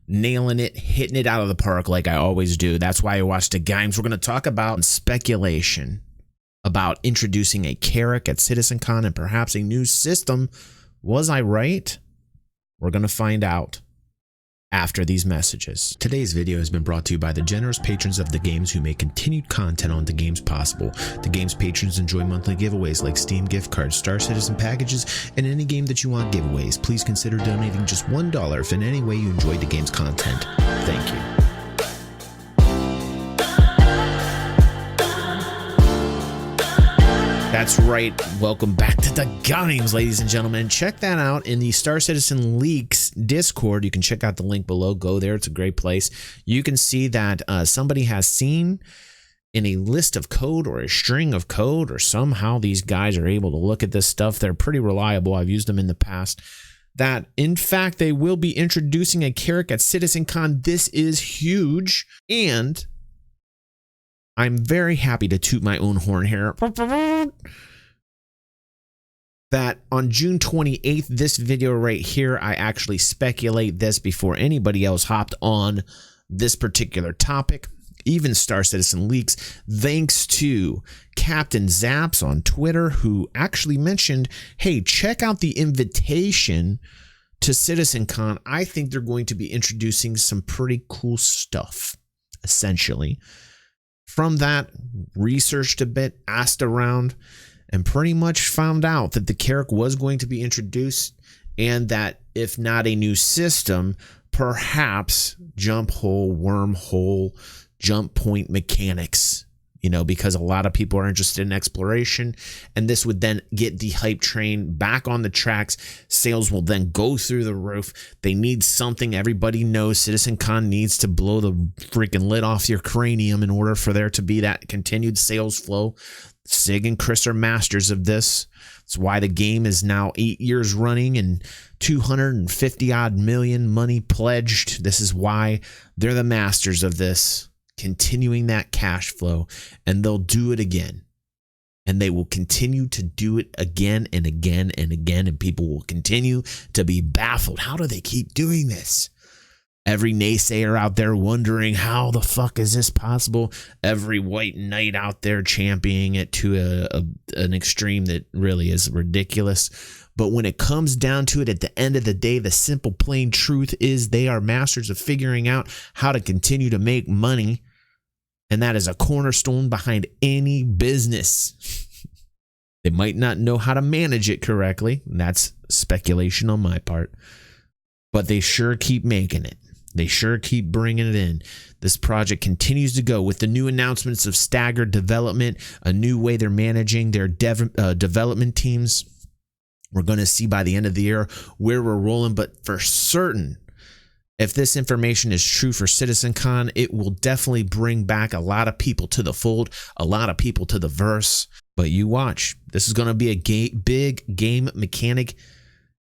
nailing it, hitting it out of the park like I always do. That's why I watch the games. We're going to talk about speculation about introducing a Carrack at CitizenCon and perhaps a new system. Was I right? We're going to find out after these messages. Today's video has been brought to you by the generous patrons of The Games who make continued content on The Games possible. The Games patrons enjoy monthly giveaways like Steam gift cards, Star Citizen packages, and any game that you want giveaways. Please consider donating just $1 if in any way you enjoyed The Games content. Thank you. That's right. Welcome back to The Games, ladies and gentlemen. Check that out in the Star Citizen Leaks Discord. You can check out the link below. Go there. It's a great place. You can see that somebody has seen in a list of code or a string of code, or somehow these guys are able to look at this stuff. They're pretty reliable. I've used them in the past. That, in fact, they will be introducing a Carrack at CitizenCon. This is huge. And I'm very happy to toot my own horn here. That on June 28th, this video right here, I actually speculate this before anybody else hopped on this particular topic, even Star Citizen Leaks, thanks to Captain Zaps on Twitter, who actually mentioned, hey, check out the invitation to CitizenCon. I think they're going to be introducing some pretty cool stuff, essentially. From that, researched a bit, asked around, and pretty much found out that the Carrack was going to be introduced, and that if not a new system, perhaps jump hole, wormhole, jump point mechanics, you know, because a lot of people are interested in exploration, and this would then get the hype train back on the tracks. Sales will then go through the roof. They need something. Everybody knows CitizenCon needs to blow the freaking lid off your cranium in order for there to be that continued sales flow. Sig and Chris are masters of this. That's why the game is now 8 years running and 250 odd million money pledged. This is why they're the masters of this, continuing that cash flow, and they'll do it again, and they will continue to do it again and again and again, and people will continue to be baffled. How do they keep doing this? Every naysayer out there wondering, how the fuck is this possible? Every white knight out there championing it to an extreme that really is ridiculous. But when it comes down to it, at the end of the day, the simple plain truth is they are masters of figuring out how to continue to make money. And that is a cornerstone behind any business. They might not know how to manage it correctly. And that's speculation on my part. But they sure keep making it. They sure keep bringing it in. This project continues to go with the new announcements of staggered development, a new way they're managing their development teams. We're going to see by the end of the year where we're rolling, but for certain, if this information is true for CitizenCon, it will definitely bring back a lot of people to the fold, a lot of people to the verse. But you watch, this is going to be a big game mechanic.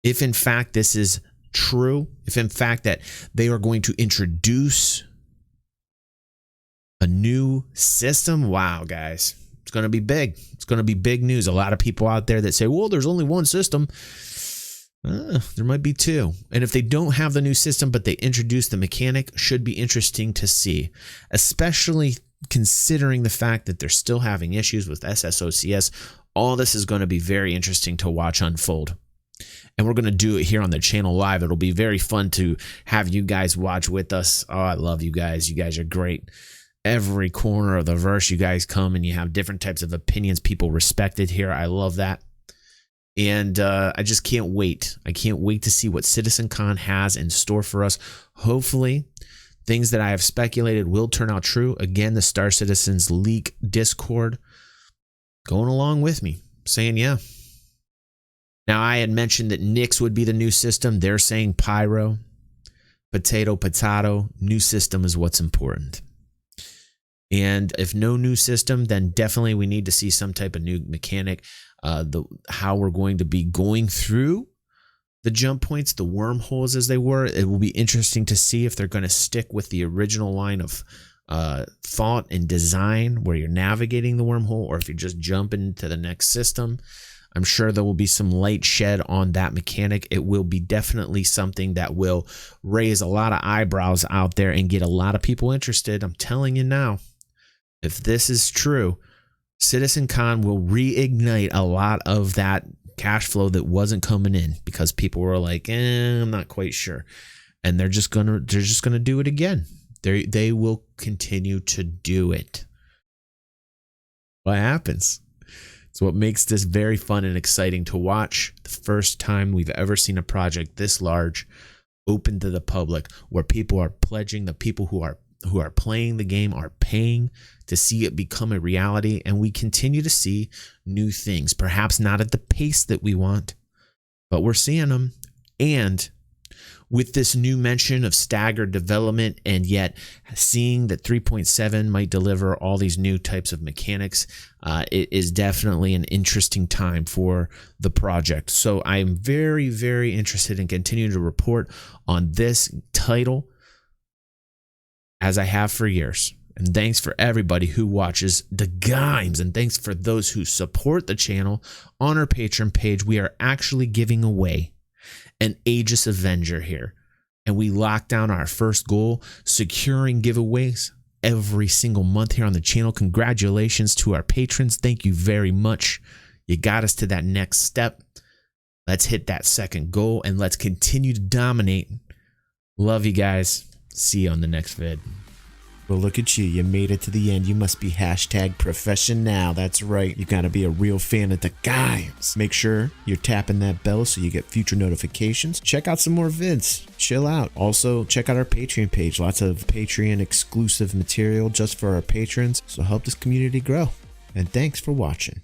If in fact this is true, if in fact that they are going to introduce a new system, wow, guys. It's going to be big. It's going to be big news. A lot of people out there that say, well, there's only one system. There might be two. And if they don't have the new system, but they introduce the mechanic, should be interesting to see, especially considering the fact that they're still having issues with SSOCS. All this is going to be very interesting to watch unfold. And we're going to do it here on the channel live. It'll be very fun to have you guys watch with us. Oh, I love you guys. You guys are great. Every corner of the verse, you guys come and you have different types of opinions. People respect it here. I love that. And I just can't wait. I can't wait to see what CitizenCon has in store for us. Hopefully, things that I have speculated will turn out true. Again, the Star Citizens Leak Discord going along with me, saying, yeah. Now, I had mentioned that Nix would be the new system. They're saying Pyro, potato, new system is what's important. And if no new system, then definitely we need to see some type of new mechanic. How we're going to be going through the jump points, the wormholes as they were. It will be interesting to see if they're going to stick with the original line of thought and design where you're navigating the wormhole, or if you're just jumping to the next system. I'm sure there will be some light shed on that mechanic. It will be definitely something that will raise a lot of eyebrows out there and get a lot of people interested. I'm telling you now, if this is true, CitizenCon will reignite a lot of that cash flow that wasn't coming in because people were like, I'm not quite sure. And they're just gonna do it again. They will continue to do it. What happens? It's what makes this very fun and exciting to watch. The first time we've ever seen a project this large open to the public, where people are pledging, the people who are playing the game are paying to see it become a reality, and we continue to see new things, perhaps not at the pace that we want, but we're seeing them. And with this new mention of staggered development, and yet seeing that 3.7 might deliver all these new types of mechanics, it is definitely an interesting time for the project. So I'm very, very interested in continuing to report on this title as I have for years. And thanks for everybody who watches the games, and thanks for those who support the channel on our Patreon page. We are actually giving away an Aegis Avenger here, and we locked down our first goal, securing giveaways every single month here on the channel. Congratulations to our patrons. Thank you very much. You got us to that next step. Let's hit that second goal and let's continue to dominate. Love you guys. See you on the next vid. Well, look at you. You made it to the end. You must be #professional. That's right. You got to be a real fan of the games. Make sure you're tapping that bell so you get future notifications. Check out some more vids. Chill out. Also, check out our Patreon page. Lots of Patreon exclusive material just for our patrons. So help this community grow. And thanks for watching.